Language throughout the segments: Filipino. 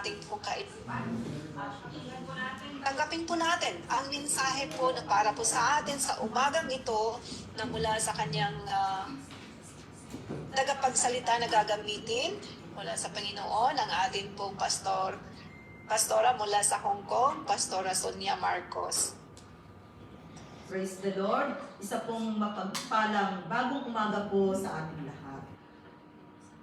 ating pong kaibigan. Tanggapin po natin ang mensahe po na para po sa atin sa umagang ito na mula sa kanyang tagapagsalita na gagamitin mula sa Panginoon, ang ating pong pastora mula sa Hong Kong, Pastora Sonia Marcos. Praise the Lord. Isa pong mapagpalang bagong umaga po sa ating lahat.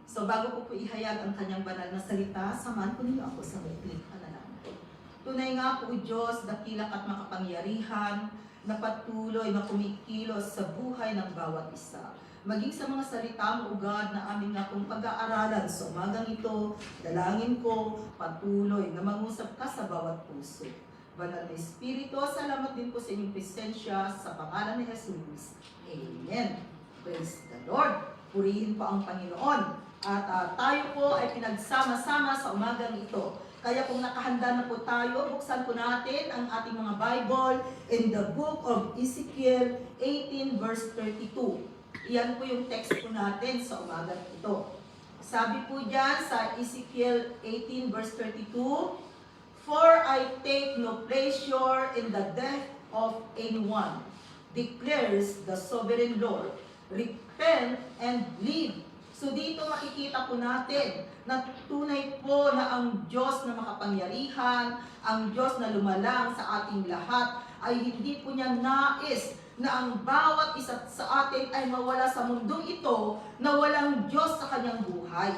So bago po ihayag ang kanyang banal na salita, samahan po ninyo ako sa maikling panalangin. Tunay nga po, Diyos, dakila at makapangyarihan, na patuloy na kumikilos sa buhay ng bawat isa. Maging sa mga salita mo, O God, na aming nga pong pag-aaralan sa umagang ito, dalangin ko patuloy na mangusap ka sa bawat puso. Banal na Espiritu, salamat din po sa inyong presensya sa pangalan ni Jesus. Amen. Praise the Lord. Purihin po ang Panginoon. At tayo po ay pinagsama-sama sa umagang ito. Kaya kung nakahanda na po tayo, buksan po natin ang ating mga Bible in the book of Ezekiel 18 verse 32. Iyan po yung text po natin sa umagang ito. Sabi po dyan sa Ezekiel 18 verse 32, "For I take no pleasure in the death of anyone, declares the sovereign Lord. Repent and live." So dito makikita po natin na tunay po na ang Diyos na makapangyarihan, ang Diyos na lumalang sa ating lahat, ay hindi po niya nais na ang bawat isa sa atin ay mawala sa mundong ito na walang Diyos sa kanyang buhay.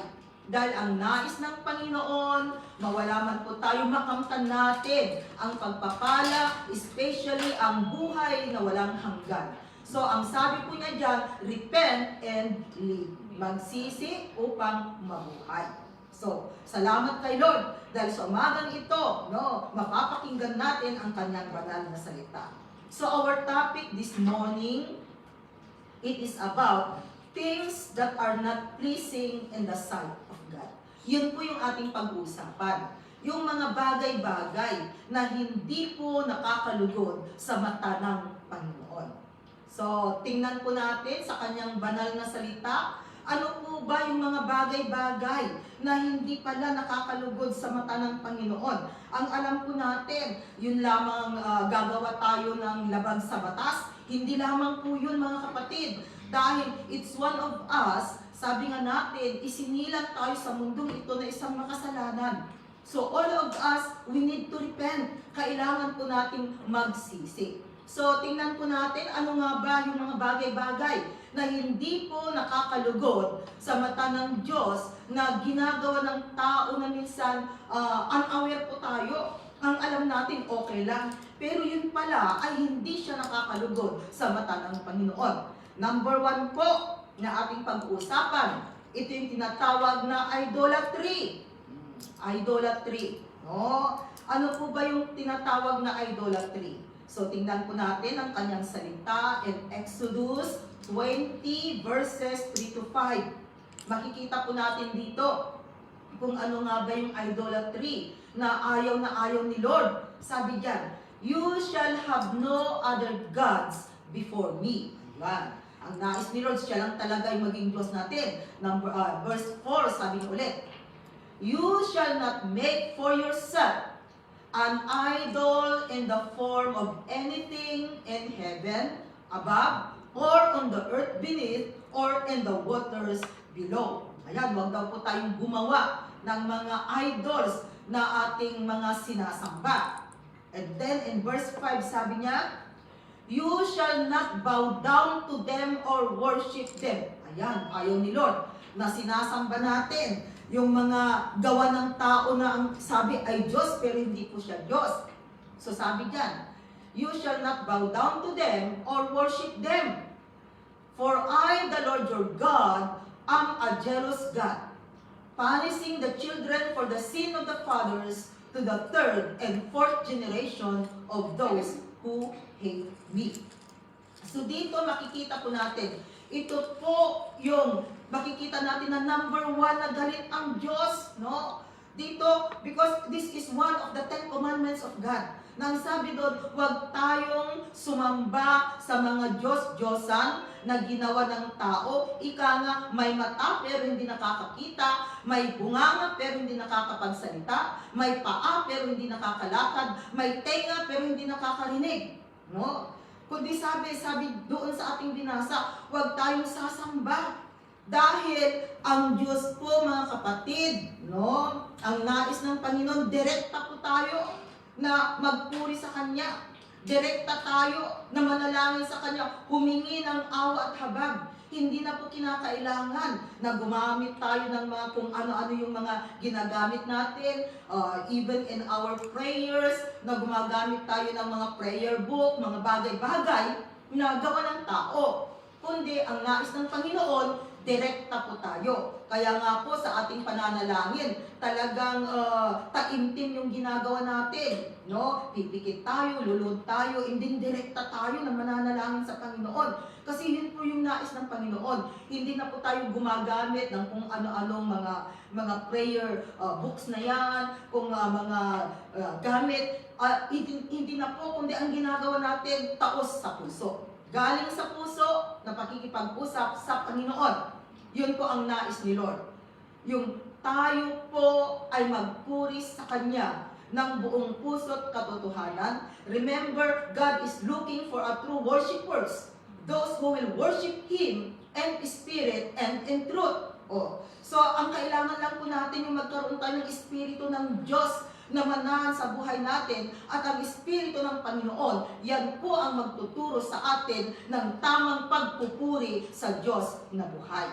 Dahil ang nais ng Panginoon, mawala man po tayo, makamtan natin ang pagpapala, especially ang buhay na walang hanggan. So, ang sabi po niya dyan, repent and live. Magsisi upang mabuhay. So, salamat kay Lord dahil sa umagang ito, mapapakinggan natin ang kanyang banal na salita. So, our topic this morning, it is about things that are not pleasing in the sight of God. Yun po yung ating pag-uusapan. Yung mga bagay-bagay na hindi po nakakalugod sa mata ng Panginoon. So, tingnan po natin sa kanyang banal na salita, ano po ba yung mga bagay-bagay na hindi pala nakakalugod sa mata ng Panginoon? Ang alam po natin, yun lamang gagawa tayo ng labag sa batas. Hindi lamang po yun, mga kapatid. Dahil it's one of us, sabi nga natin, isinilang tayo sa mundong ito na isang makasalanan. So all of us, we need to repent. Kailangan po nating magsisi. So tingnan po natin, ano nga ba yung mga bagay-bagay na hindi po nakakalugod sa mata ng Diyos na ginagawa ng tao na minsan unaware po tayo. Ang alam natin okay lang, pero yun pala ay hindi siya nakakalugod sa mata ng Panginoon. Number 1 po na ating pag-uusapan, ito yung tinatawag na idolatry. Idolatry. No? Ano po ba yung tinatawag na idolatry? So tingnan po natin ang kanyang salita in Exodus 20 verses 3 to 5. Makikita po natin dito kung ano nga ba yung idolatry na ayaw ni Lord. Sabi diyan, "You shall have no other gods before me." Ayan. Ang nais ni Lord, siya lang talaga yung maging Diyos natin. Verse 4, sabi niya ulit, "You shall not make for yourself an idol in the form of anything in heaven above, or on the earth beneath, or in the waters below." Ayan, huwag daw po tayong gumawa ng mga idols na ating mga sinasamba. And then in verse 5, sabi niya, "You shall not bow down to them or worship them." Ayan, ayaw ni Lord na sinasamba natin yung mga gawa ng tao na ang sabi ay Diyos pero hindi po siya Diyos. So sabi diyan, "You shall not bow down to them or worship them. For I, the Lord your God, am a jealous God, punishing the children for the sin of the fathers to the third and fourth generation of those who hate me." So dito makikita po natin, ito po yung makikita natin na number 1 na galit ang Diyos, no? Dito, because this is one of the 10 commandments of God. Nang sabi doon, huwag tayong sumamba sa mga Diyos-Diyosan na ginawa ng tao. Ika nga, may mata pero hindi nakakakita, may bunganga pero hindi nakakapagsalita, may paa pero hindi nakakalakad, may tenga pero hindi nakakarinig. No? Kundi sabi doon sa ating binasa, huwag tayong sasamba. Dahil ang Diyos po, mga kapatid, no? Ang nais ng Panginoon, direkta po tayo na magpuri sa Kanya. Direkta tayo na manalangin sa Kanya, humingi ng awa at habag. Hindi na po kinakailangan na gumamit tayo ng mga kung ano-ano yung mga ginagamit natin, even in our prayers, na gumagamit tayo ng mga prayer book, mga bagay-bagay na gawa ng tao. Kundi ang nais ng Panginoon, direkta po tayo. Kaya nga po sa ating pananalangin, talagang taimtim yung ginagawa natin. No? Pipikit tayo, lulod tayo, hindi direkta tayo na mananalangin sa Panginoon. Kasi yun po yung nais ng Panginoon. Hindi na po tayo gumagamit ng kung ano-anong mga prayer books na yan, kung mga gamit. Hindi na po, kundi ang ginagawa natin, taos sa puso. Galing sa puso na pakikipag-usap sa Panginoon. Yun po ang nais ni Lord. Yung tayo po ay magpuri sa Kanya ng buong puso at katotohanan. Remember, God is looking for a true worshipers. Those who will worship Him in spirit and in truth. So, ang kailangan lang po natin yung magkaroon tayo ng espiritu ng Diyos na manahan sa buhay natin, at ang Espiritu ng Panginoon, yan po ang magtuturo sa atin ng tamang pagpupuri sa Diyos na buhay.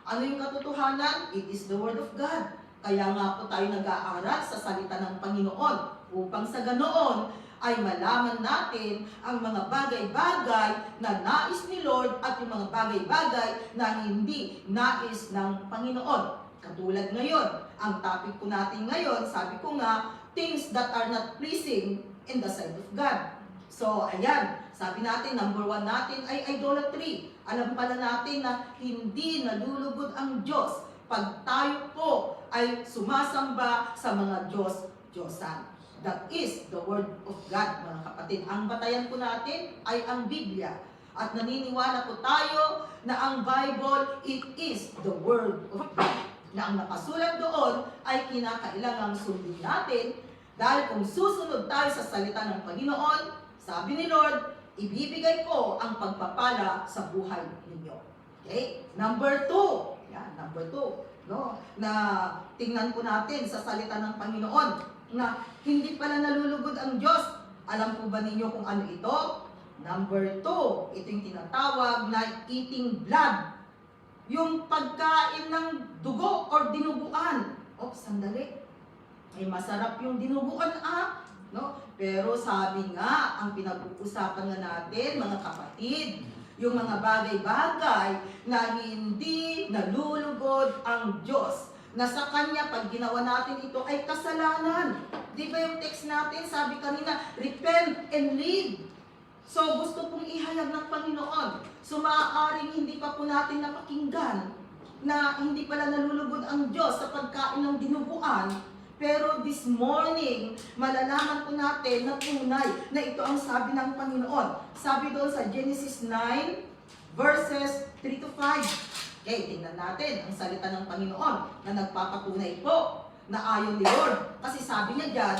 Ano yung katotohanan? It is the Word of God. Kaya nga po tayo nag-aaral sa salita ng Panginoon upang sa ganoon ay malaman natin ang mga bagay-bagay na nais ni Lord at yung mga bagay-bagay na hindi nais ng Panginoon. Katulad ngayon, ang topic po natin ngayon, sabi ko nga, things that are not pleasing in the sight of God. So, ayan, sabi natin, number 1 natin ay idolatry. Alam pala natin na hindi nalulugod ang Diyos pag tayo po ay sumasamba sa mga Diyos-Diyosan. That is the Word of God, mga kapatid. Ang batayan po natin ay ang Biblia. At naniniwala po tayo na ang Bible, it is the Word of God. Na ang nakasulat doon ay kinakailangang sundin natin, dahil kung susunod tayo sa salita ng Panginoon, sabi ni Lord, ibibigay ko ang pagpapala sa buhay ninyo. Okay? Number 2. Yan, number 2. No? Na tingnan po natin sa salita ng Panginoon na hindi pala nalulugod ang Diyos. Alam po ba ninyo kung ano ito? Number 2. Ito yung tinatawag na eating blood. Yung pagkain ng dugo or dinuguan. Sandali. Ay masarap yung dinuguan no? Pero sabi nga, ang pinag-uusapan nga natin, mga kapatid, yung mga bagay-bagay na hindi nalulugod ang Diyos. Na sa Kanya, pag ginawa natin ito, ay kasalanan. Di ba yung text natin, sabi kanina, repent and live. So, gusto pong ihayag ng Panginoon. So, maaaring hindi pa po natin napakinggan na hindi pala nalulugod ang Diyos sa pagkain ng dinuguan. Pero this morning, malalaman po natin na tunay na ito ang sabi ng Panginoon. Sabi doon sa Genesis 9, verses 3 to 5. Okay, tingnan natin ang salita ng Panginoon na nagpapatunay po na ayon ni Lord. Kasi sabi niya dyan,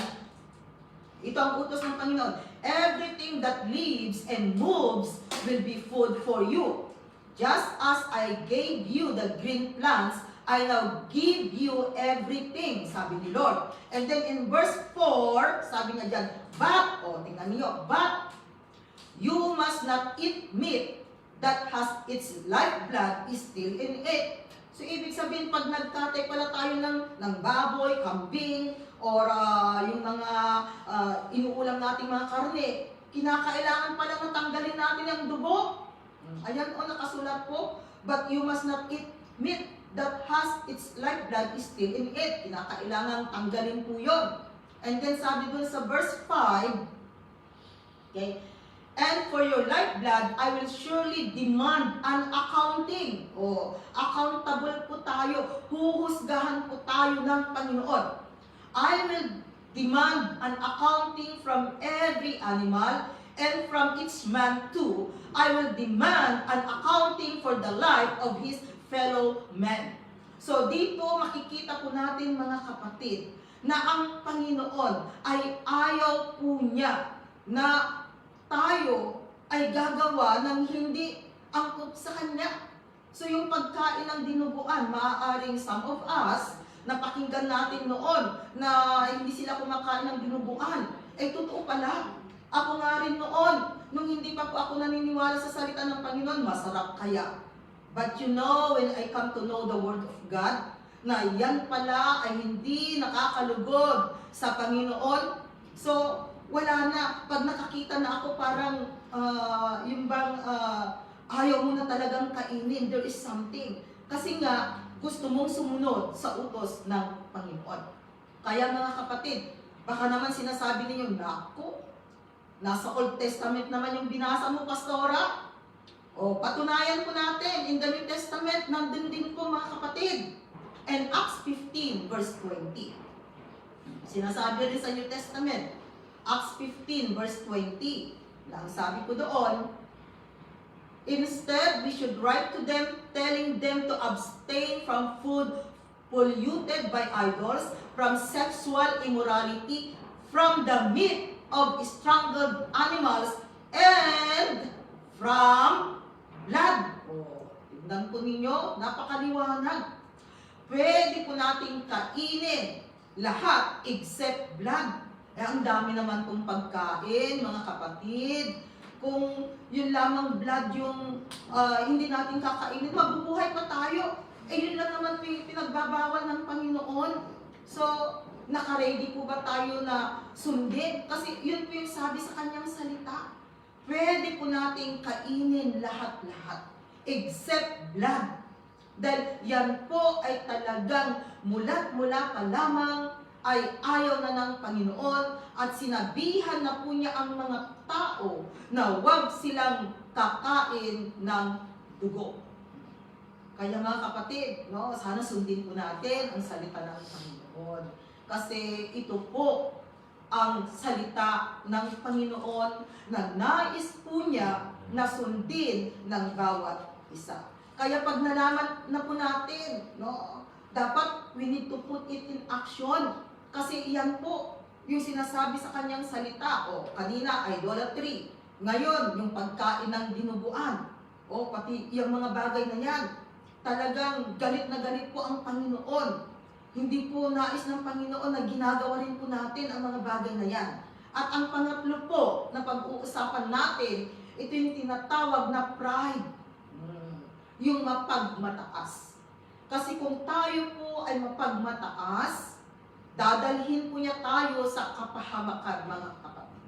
ito ang utos ng Panginoon. Everything that lives and moves will be food for you. Just as I gave you the green plants, I now give you everything, sabi ni Lord. And then in verse 4, sabi niya dyan, but, tingnan niyo, but you must not eat meat that has its lifeblood is still in it. So, ibig sabihin, pag nagkatay pala tayo ng baboy, kambing, or yung mga inuulam nating mga karne, kinakailangan pala natanggalin natin ang dugo. Ayan nakasulat po, but you must not eat meat that has its lifeblood is still in it. Kinakailangan tanggalin po yun. And then sabi dun sa verse 5, okay, and for your lifeblood, I will surely demand an accounting. Accountable po tayo. Huhusgahan po tayo ng Panginoon. I will demand an accounting from every animal, and from each man too, I will demand an accounting for the life of his fellow men. So dito makikita po natin mga kapatid na ang Panginoon ay ayaw po niya na tayo ay gagawa ng hindi angkop sa Kanya. So yung pagkain ng dinuguan, maaaring some of us, napakinggan natin noon na hindi sila kumakain ng dinuguan. Totoo pala. Ako nga rin noon, nung hindi pa po ako naniniwala sa salita ng Panginoon, masarap kaya. But you know, when I come to know the Word of God, na yan pala ay hindi nakakalugod sa Panginoon. So, wala na. Pag nakakita na ako parang yung bang ayaw mo na talagang kainin, there is something. Kasi nga, gusto mong sumunod sa utos ng Panginoon. Kaya mga kapatid, baka naman sinasabi ninyo, naku, nasa Old Testament naman yung binasa mo, Pastora. O, patunayan po natin, in the New Testament, nandun din po mga kapatid. And Acts 15 verse 20. Sinasabi rin sa New Testament, Acts 15 verse 20. Ang sabi ko doon, instead, we should write to them, telling them to abstain from food polluted by idols, from sexual immorality, from the meat of strangled animals, and from blood. O, tignan po ninyo, napakaliwanag. Pwede po nating kainin lahat except blood. Ang dami naman pong pagkain, mga kapatid. Kung yun lamang blood yung hindi natin kakainin, mabubuhay pa tayo. Yun lang naman pinagbabawal ng Panginoon. So, naka-ready po ba tayo na sundin? Kasi yun po yung sabi sa kanyang salita. Pwede po nating kainin lahat-lahat except blood. Dahil yan po ay talagang mula pa lamang ay ayaw na ng Panginoon at sinabihan na po niya ang mga tao na huwag silang kakain ng dugo. Kaya mga kapatid, no, sana sundin po natin ang salita ng Panginoon. Kasi ito po ang salita ng Panginoon na nais po niya na sundin ng bawat isa. Kaya pag nalaman na po natin, no, dapat we need to put it in action. Kasi iyan po yung sinasabi sa kanyang salita. O, kanina, idolatry. Ngayon, yung pagkain ng dinuguan. O, pati yung mga bagay na yan. Talagang galit na galit po ang Panginoon. Hindi po nais ng Panginoon na ginagawa rin po natin ang mga bagay na yan. At ang pangatlo po na pag-uusapan natin, ito yung tinatawag na pride. Yung mapagmataas. Kasi kung tayo po ay mapagmataas, dadalhin po niya tayo sa kapahamakan, mga kapatid.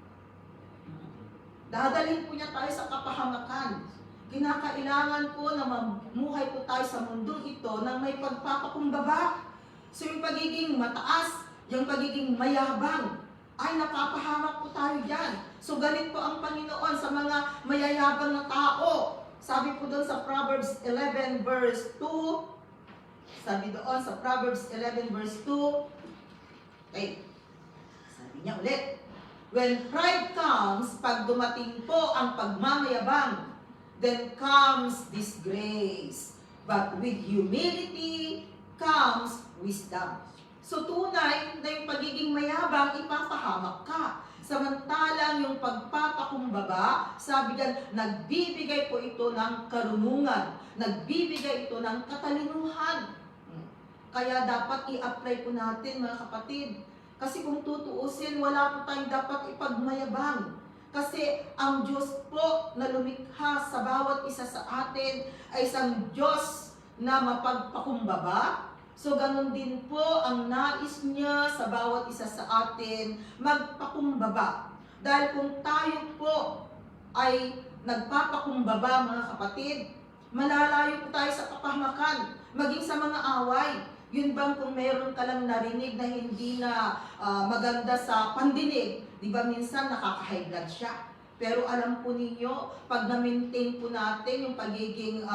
Dadalhin po niya tayo sa kapahamakan. Kinakailangan po na mamuhay po tayo sa mundong ito ng may pagpapakumbaba. So yung pagiging mataas, yung pagiging mayabang, ay napapahamak po tayo dyan. So galit po ang Panginoon sa mga mayayabang na tao. Sabi po doon sa Proverbs 11 verse 2, sabi doon sa Proverbs 11 verse 2, okay, sabi niya ulit, when pride comes, pag dumating po ang pagmamayabang, then comes disgrace. But with humility comes wisdom. So tunay na yung pagiging mayabang, ipapahamak ka. Samantalang yung pagpapakumbaba, sabi diyan, nagbibigay po ito ng karunungan, nagbibigay ito ng katalinuhan. Kaya dapat i-apply po natin, mga kapatid. Kasi kung tutuusin, wala po tayong dapat ipagmayabang. Kasi ang Diyos po na lumikha sa bawat isa sa atin ay isang Diyos na mapagpakumbaba. So, ganun din po ang nais niya sa bawat isa sa atin magpakumbaba. Dahil kung tayo po ay nagpapakumbaba, mga kapatid, malalayo po tayo sa kapahamakan, maging sa mga away. Yun bang kung meron ka lang narinig na hindi na maganda sa pandinig, di ba minsan nakaka-high blood siya? Pero alam po ninyo, pag na-maintain po natin yung pagiging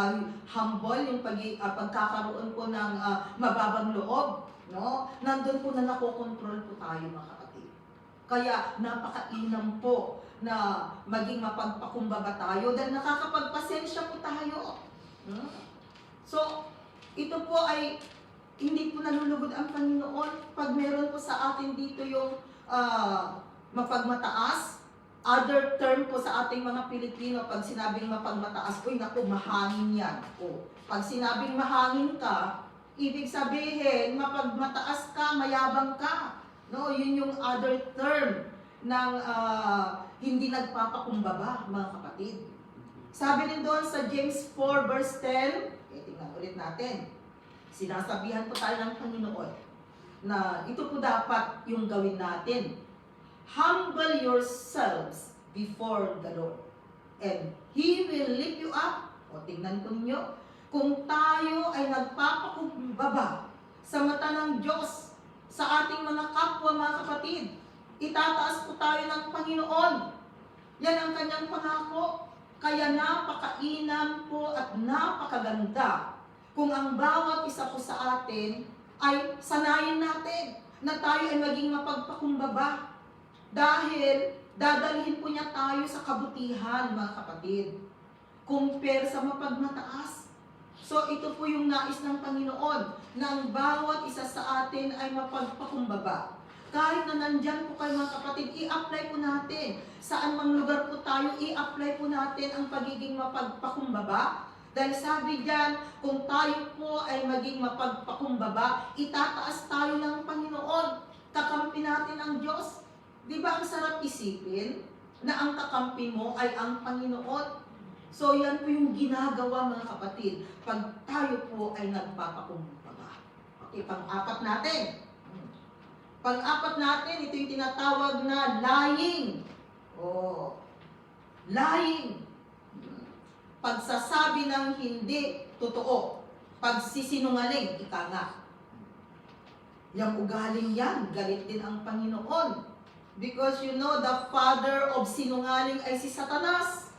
humble, yung pagkakaroon po ng mababang loob, no? Nandun po na nakokontrol po tayo, mga kapatid. Kaya napakainam po na maging mapagpakumbaba tayo dahil nakakapagpasensya po tayo. Hmm? So, ito po ay hindi po nalulugod ang Panginoon pag meron po sa atin dito yung mapagmataas. Other term po sa ating mga Pilipino, pag sinabing mapagmataas, uy naku, mahangin yan. O, pag sinabing mahangin ka, ibig sabihin, mapagmataas ka, mayabang ka. No, yun yung other term ng hindi nagpapakumbaba, mga kapatid. Sabi rin doon sa James 4 verse 10, tingnan ulit natin. Sinasabihan po tayo ng Panginoon na ito po dapat yung gawin natin. Humble yourselves before the Lord, and He will lift you up. O tingnan po ninyo, kung tayo ay nagpapakumbaba sa mata ng Diyos, sa ating mga kapwa, mga kapatid, itataas po tayo ng Panginoon. Yan ang kanyang pangako. Kaya napakainam po at napakaganda kung ang bawat isa po sa atin ay sanayin natin na tayo ay maging mapagpakumbaba. Dahil dadalhin po niya tayo sa kabutihan, mga kapatid, compare sa mapagmataas. So ito po yung nais ng Panginoon, na ang bawat isa sa atin ay mapagpakumbaba. Kahit na nandyan po kayo, mga kapatid, i-apply po natin. Saan mang lugar po tayo, i-apply po natin ang pagiging mapagpakumbaba. Dahil sabi diyan, kung tayo po ay maging mapagpakumbaba, itataas tayo ng Panginoon. Kakampi natin ang Diyos. Di ba ang sarap isipin na ang kakampi mo ay ang Panginoon? So yan po yung ginagawa, mga kapatid, pag tayo po ay nagpapakumbaba. Okay, pang-apat natin. Pang-apat natin, ito yung tinatawag na lying. Oh, lying. Pagsasabi ng hindi totoo. Pagsisinungaling, ika nga. Yung ugaling yan, galit din ang Panginoon. Because you know, the father of sinungaling ay si Satanas.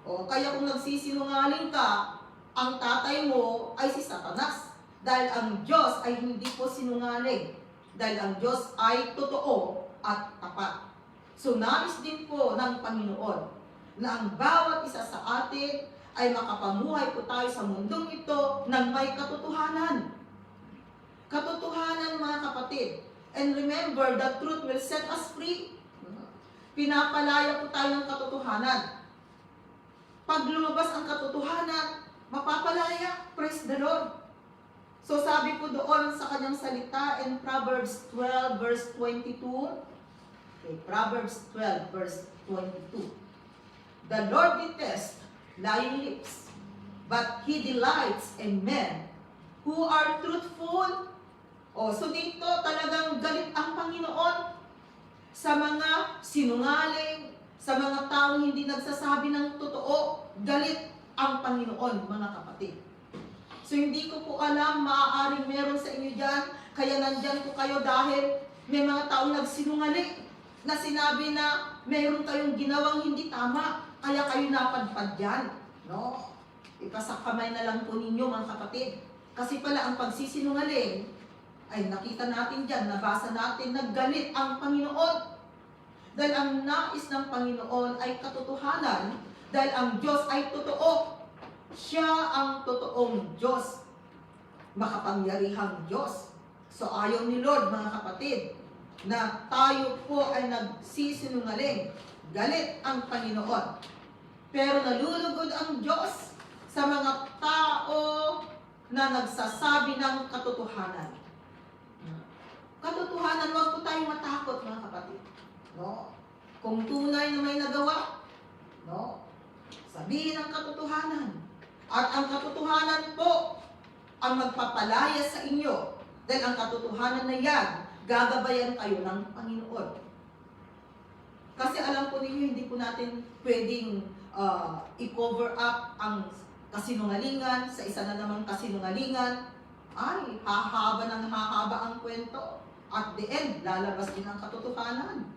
O, kaya kung nagsisinungaling ka, ang tatay mo ay si Satanas. Dahil ang Diyos ay hindi po sinungaling. Dahil ang Diyos ay totoo at tapat. So, nais din po ng Panginoon na ang bawat isa sa atin ay makapamuhay po tayo sa mundong ito ng may katotohanan. Katotohanan, mga kapatid. And remember, the truth will set us free. Pinapalaya po tayo ng katotohanan. Pag lumabas ang katotohanan, mapapalaya. Praise the Lord. So sabi po doon sa kanyang salita in Proverbs 12 verse 22. Okay, Proverbs 12 verse 22. The Lord detests lying lips, but He delights in men who are truthful. O, so dito talagang galit ang Panginoon sa mga sinungaling, sa mga taong hindi nagsasabi ng totoo. Galit ang Panginoon, mga kapatid. So hindi ko po alam, maaaring meron sa inyo dyan, kaya nandyan po kayo dahil may mga taong nagsinungaling na sinabi na meron kayong ginawang hindi tama, kaya kayo napadpad dyan. No? Ipasakamay na lang po ninyo, mga kapatid. Kasi pala ang pagsisinungaling, ay nakita natin dyan, nabasa natin, naggalit ang Panginoon. Dahil ang nais ng Panginoon ay katotohanan, dahil ang Diyos ay totoo. Siya ang totoong Diyos, makapangyarihang Diyos. So ayaw ni Lord, mga kapatid, na tayo po ay nagsisinungaling. Galit ang Panginoon. Pero nalulugod ang Diyos sa mga tao na nagsasabi ng katotohanan. Katotohanan, huwag po tayong matakot, mga kapatid. No? Kung tunay na may nagawa, no? Sabihin ang katotohanan. At ang katotohanan po ang magpapalaya sa inyo. Dahil ang katotohanan na yan, gagabayan kayo ng Panginoon. Kasi alam po ninyo, hindi po natin pwedeng i-cover up ang kasinungalingan sa isa na namang kasinungalingan. Ay, hahaba ng hahaba ang kwento. At the end, lalabas din ang katotohanan.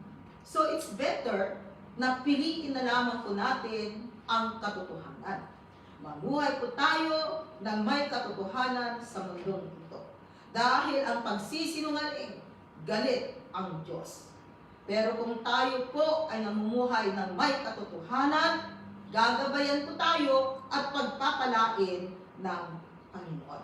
So it's better na piliin na lamang po natin ang katotohanan. Mamuhay po tayo ng may katotohanan sa mundong ito. Dahil ang pagsisinungaling, galit ang Diyos. Pero kung tayo po ay namumuhay ng may katotohanan, gagabayan po tayo at pagpapalain ng Panginoon.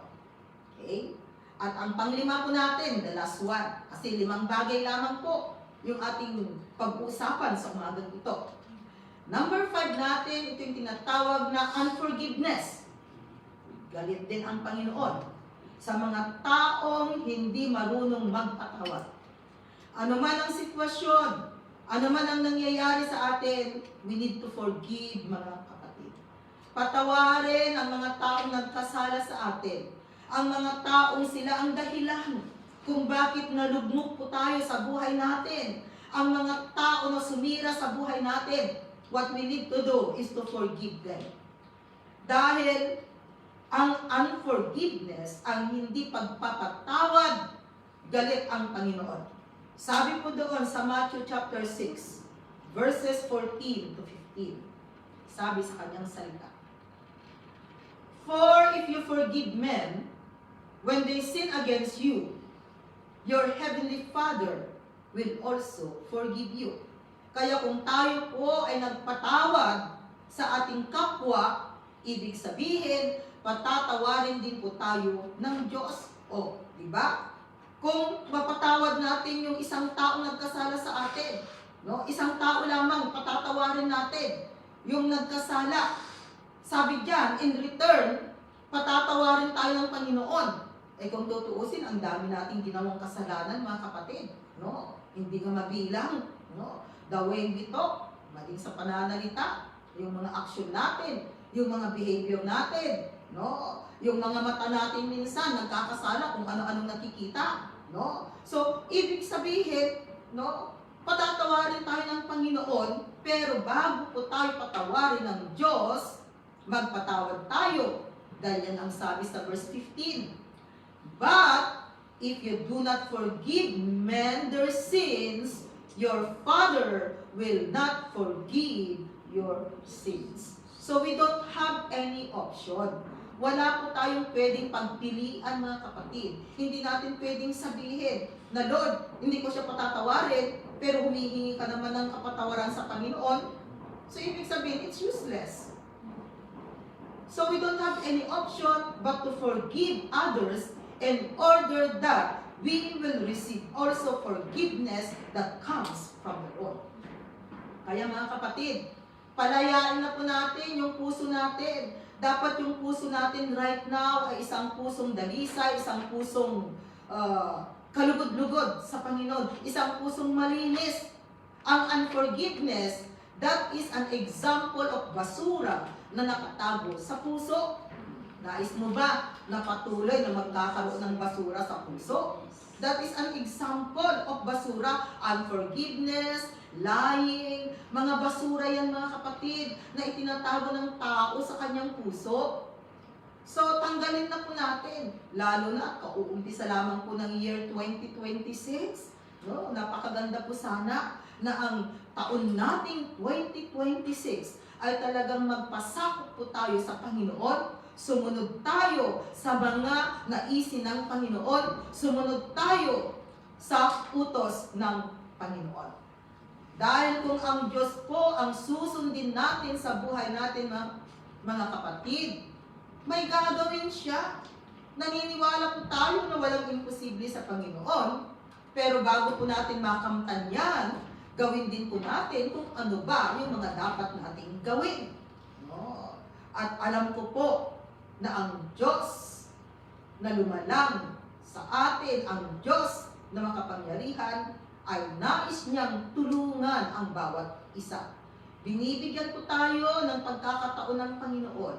Okay? At ang panglima po natin, the last one, kasi 5 bagay lamang po yung ating pag-uusapan sa umagang ito. Number 5 natin, ito yung tinatawag na unforgiveness. Galit din ang Panginoon sa mga taong hindi marunong magpatawad. Ano man ang sitwasyon, ano man ang nangyayari sa atin, we need to forgive, mga kapatid. Patawarin ang mga taong nagkasala sa atin. Ang mga taong sila ang dahilan kung bakit nalugmok po tayo sa buhay natin. Ang mga tao na sumira sa buhay natin, what we need to do is to forgive them. Dahil ang unforgiveness, ang hindi pagpapatawad, galit ang Panginoon. Sabi po doon sa Matthew chapter 6, verses 14 to 15. Sabi sa kanyang salita, "For if you forgive men when they sin against you, your heavenly Father will also forgive you." Kaya kung tayo po ay nagpatawad sa ating kapwa, ibig sabihin, patatawarin din po tayo ng Diyos. O, di ba? Kung mapatawad natin yung isang tao nagkasala sa atin, no? Isang tao lamang patatawarin natin yung nagkasala. Sabi diyan, in return, patatawarin tayo ng Panginoon. Eh kung tutuusin, ang dami nating ginawang kasalanan, mga kapatid, no? Hindi nga mabilang, no? The way we talk, maging sa pananalita, yung mga action natin, yung mga behavior natin, no? Yung mga mata natin minsan nagkakasala kung ano-anong nakikita, no? So, ibig sabihin, no, patatawarin tayo ng Panginoon, pero bago po tayo patawarin ng Diyos, magpatawad tayo. Dahil yan ang sabi sa verse 15. "But if you do not forgive men their sins, your Father will not forgive your sins." So we don't have any option. Wala po tayong pwedeng pagpilian, mga kapatid. Hindi natin pwedeng sabihin na, "Lord, hindi ko siya patatawarin," pero humihingi ka naman ng kapatawaran sa Panginoon. So ibig sabihin, it's useless. So we don't have any option but to forgive others in order that we will receive also forgiveness that comes from the Lord. Kaya mga kapatid, palayain na po natin yung puso natin. Dapat yung puso natin right now ay isang pusong dalisay, isang pusong kalugod-lugod sa Panginoon, isang pusong malinis. Ang unforgiveness, that is an example of basura na nakatago sa puso. Nais mo ba na patuloy na magkakaroon ng basura sa puso? That is an example of basura, unforgiveness, lying, mga basura yan, mga kapatid, na itinatago ng tao sa kanyang puso. So, tanggalin na po natin. Lalo na, kauumpisa lamang po ng year 2026. No? Napakaganda po sana na ang taon nating 2026 ay talagang magpasakop po tayo sa Panginoon. Sumunod tayo sa mga naisin ng Panginoon. Sumunod tayo sa utos ng Panginoon. Dahil kung ang Diyos po ang susundin natin sa buhay natin, mga kapatid, may gagawin siya. Naniniwala po tayo na walang imposible sa Panginoon. Pero bago po natin makamtan yan, gawin din po natin kung ano ba yung mga dapat nating gawin. No? At alam ko po na ang Diyos na lumalang sa atin, ang Diyos na makapangyarihan, ay nais niyang tulungan ang bawat isa. Binibigyan po tayo ng pagkakataon ng Panginoon.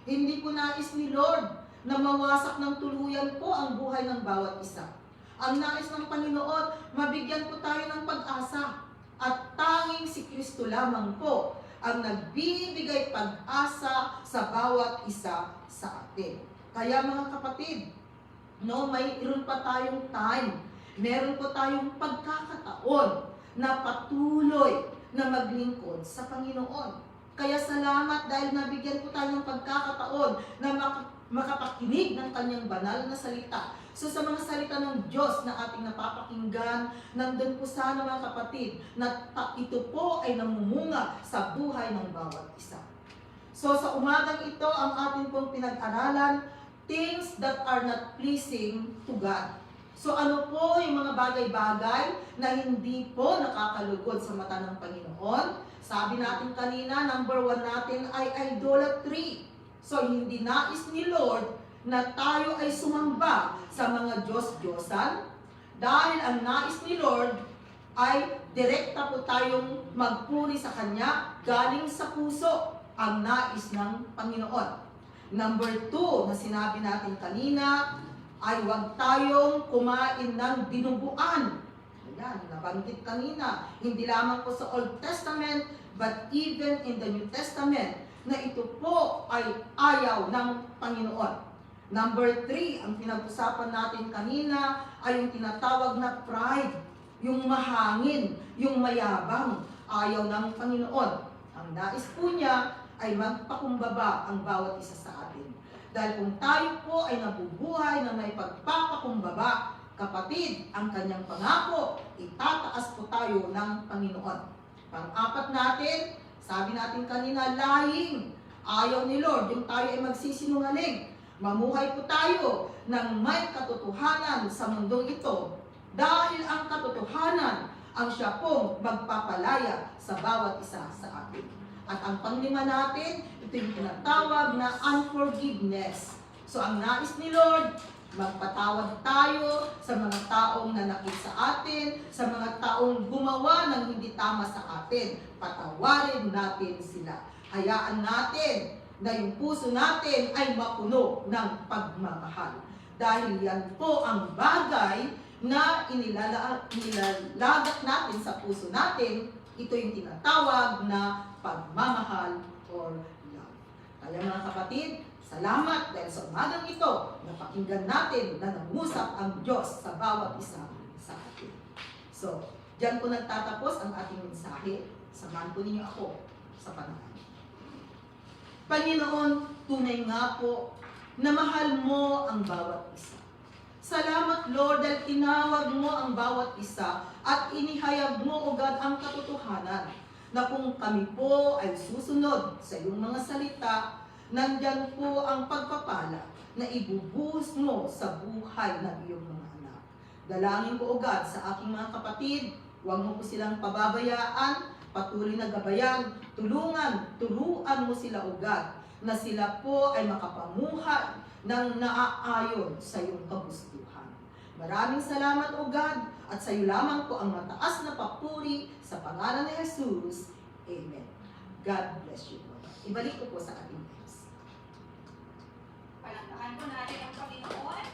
Hindi po nais ni Lord na mawasak ng tuluyan po ang buhay ng bawat isa. Ang nais ng Panginoon, mabigyan po tayo ng pag-asa. At tanging si Kristo lamang po ang nagbibigay pag-asa sa bawat isa sa atin. Kaya mga kapatid, no, mayroon pa tayong time. Meron po tayong pagkakataon na patuloy na maglingkod sa Panginoon. Kaya salamat dahil nabigyan po tayo ng pagkakataon na makapakinig ng kanyang banal na salita. So sa mga salita ng Diyos na ating napapakinggan, nandun po sana mga kapatid, na ito po ay namumunga sa buhay ng bawat isa. So sa umagang ito, ang ating pong pinag-aralan, things that are not pleasing to God. So ano po yung mga bagay-bagay na hindi po nakakalugod sa mata ng Panginoon? Sabi natin kanina, number 1 natin ay idolatry. So hindi nais ni Lord na tayo ay sumamba sa mga Diyos-Diyosan, dahil ang nais ni Lord ay direkta po tayong magpuri sa Kanya galing sa puso, ang nais ng Panginoon. Number 2 na sinabi natin kanina ay huwag tayong kumain ng dinuguan. Ayan, nabanggit kanina, hindi lamang po sa Old Testament, but even in the New Testament, na ito po ay ayaw ng Panginoon. Number 3, ang pinag-usapan natin kanina ay yung tinatawag na pride, yung mahangin, yung mayabang, ayaw ng Panginoon. Ang nais po niya ay magpakumbaba ang bawat isa sa atin. Dahil kung tayo po ay nabubuhay na may pagpapakumbaba, kapatid, ang kanyang pangako, itataas po tayo ng Panginoon. Pang-apat natin, sabi natin kanina, lying. Ayaw ni Lord, yung tayo ay magsisinungaling. Mamuhay po tayo ng may katotohanan sa mundong ito, dahil ang katotohanan ang siya pong magpapalaya sa bawat isa sa atin. At ang panglima natin, ito yung tinatawag na unforgiveness. So ang nais ni Lord, magpatawad tayo sa mga taong nanakit sa atin, sa mga taong gumawa ng hindi tama sa atin. Patawarin natin sila. Hayaan natin na yung puso natin ay mapuno ng pagmamahal. Dahil yan po ang bagay na inilalagat natin sa puso natin, ito yung tinatawag na pagmamahal or love. Kaya mga kapatid, salamat dahil sa umagang ito, napakinggan natin na nangusap ang Diyos sa bawat isa sa atin. So, diyan po nagtatapos ang ating mensahe. Samahan po ninyo ako sa panahon. Panginoon, tunay nga po na mahal mo ang bawat isa. Salamat Lord dahil tinawag mo ang bawat isa at inihayag mo, O God, ang katotohanan na kung kami po ay susunod sa iyong mga salita, nandyan po ang pagpapala na ibubuhos mo sa buhay ng iyong mga anak. Dalangin ko, O God, sa aking mga kapatid, huwag mo po silang pababayaan, patuloy na gabayan, turuan mo sila, O God, na sila po ay makapamuhay ng naaayon sa iyong kagustuhan. Maraming salamat, O God, at sa iyo lamang po ang mataas na papuri sa pangalan ni Jesus. Amen. God bless you. Ibalik ko po sa ating Diyos. Palakpakan po natin ang Panginoon.